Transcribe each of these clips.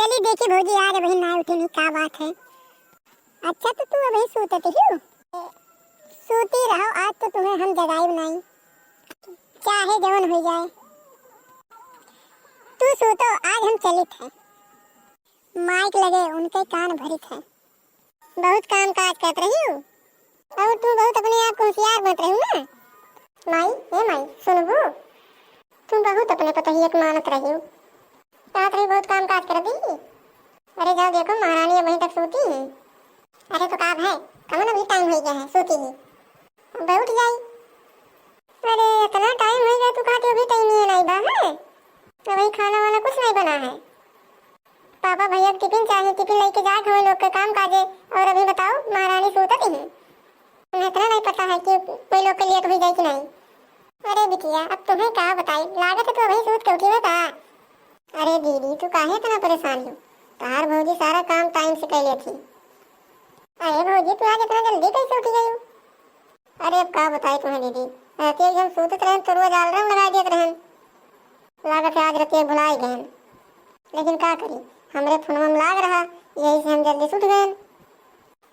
चलिए देखिए भौजी आज अभी ना उठी नहीं, क्या बात है। अच्छा तो तू अभी सोती हो? सोती रहो, आज तो तुम्हें हम जगाई नहीं, चाहे जवन हो जाए। तू सोतो, आज हम चलित है। माइक लगे उनके कान भरित है। बहुत काम काज करत रही हो और तू बहुत अपने आप को होशियार बनत रही हो ना। माई हे माई सुनबो, तू बहुत अपने पतहिया के मानत रही हो। रात रही बहुत काम काज कर दी। अरे जाओ देखो महारानी वहीं तक सोती है। अरे तो काम है, कमन अभी टाइम हो गया है, सोती है अब उठ जाई। अरे इतना टाइम हो गया, तू खाती अभी टाइम नहीं लाई बा है। अभी खाना वाला कुछ नहीं बना है। पापा भैया टिफिन चाहिए, टिफिन लेके जा हमें लोग के काम काजे। और अभी बताओ महारानी सोती है, उन्हें इतना नहीं पता है कि कोई लोग के लिए कभी जाए कि नहीं। अरे बिटिया अब तुम्हें क्या बताई, लागत है तो अभी सूत के उठी है का। अरे दीदी तू काहे इतना परेशान हो, तार भौजी सारा काम टाइम से कर ली थी। अरे भौजी तू आज इतना जल्दी कैसे उठी गई हो? अरे अब क्या बताई तुम्हें दीदी, रहती हम सूतत रहन तो रोज अलार्म लगा देते रहन। लागत है आज रहती भुला ही गए, लेकिन क्या करी हमरे फोन में लाग रहा, यही से हम जल्दी उठ गए।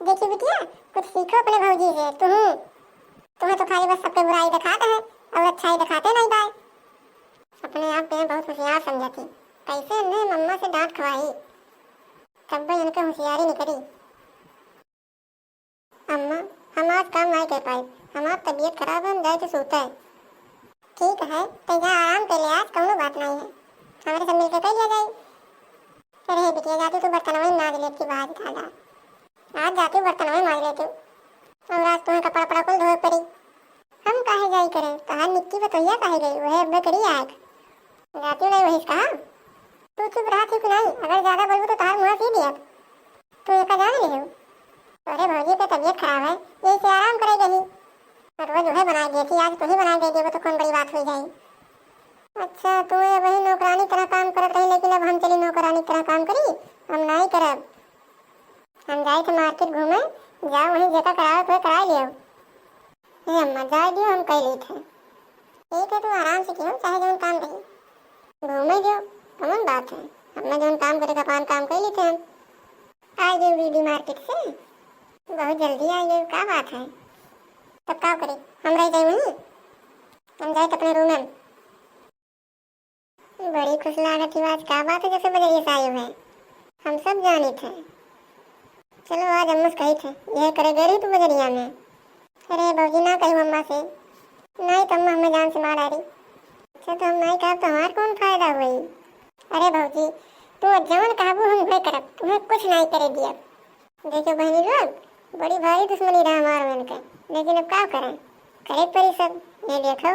देखिए बिटिया कुछ सीखो अपने भौजी से। तुम्हें तो खाली बस सबके बुराई दिखाते हैं और अच्छाई दिखाते नहीं बाय। अपने आप में बहुत होशियार समझती, कैसे हमने मम्मा से डांट खवाई, तब भी इनके होशियारी नहीं करी। अम्मा हम आज काम नहीं कर पाए, हमारी तबीयत खराब है, हम जाए तो सोता है। ठीक है तो जा आराम कर ले, आज कोनो बात नहीं है, हमारे सब मिलकर कर लिया जाए। अरे बिटिया जाती तू बर्तन में माज लेती, बाहर खाना आज जाती बर्तन में माज लेती और आज तुम्हें कपड़ा पड़ा कुल धोए पड़ी। हम काहे जाई करें, तहार निक्की बतैया काहे गई, वह अब करी आग जाती नहीं वही कहा। तू चुप रहा थी कि नहीं, अगर ज्यादा बोलूँ तो तहार मुँह सी दिया। तू एक जान नहीं हो। अरे भौजी पे तबीयत खराब है, यही से आराम करेगी। रोज वह बना दिए थी, आज तू ही बना दे देगा तो कौन बड़ी बात हो जाएगी। अच्छा तू ये वही नौकरानी तरह काम करत रही, लेकिन अब हम चली नौकरानी तरह काम करी, हम नहीं करब। हम जाए थे मार्केट घूमे, जाओ वहीं जगह कराओ तो करा लियो। ये अम्मा जाए दियो, हम कह ली थे। ठीक है तू आराम से क्यों, चाहे जो काम रही घूमे जो कमन बात है। हमने जो काम करेगा पान काम कर ली थे। हम आई गई दीदी मार्केट से, बहुत जल्दी आई गई, क्या बात है। तब क्या करे, हम रह जाए वहीं, हम जाए अपने रूम में। बड़ी खुश लागत की बात, क्या बात है जैसे बजरिया से आए हुए, हम सब जानी थे। चलो आज अम्मा से कही थे यह करे गई तू बजरिया में। अरे भौजी ना कही अम्मा से, नहीं तो अम्मा हमें जान से मार आ रही। अच्छा तो हम नहीं कहा तो हमारा कौन फायदा हुई। अरे भौजी तू जवन काबू हम वही करब, तुम्हें कुछ नहीं करे दिया। देखो बहनी लोग बड़ी भारी दुश्मनी रहा हमारे उनके, लेकिन अब क्या करें, करे परी सब ये देखो।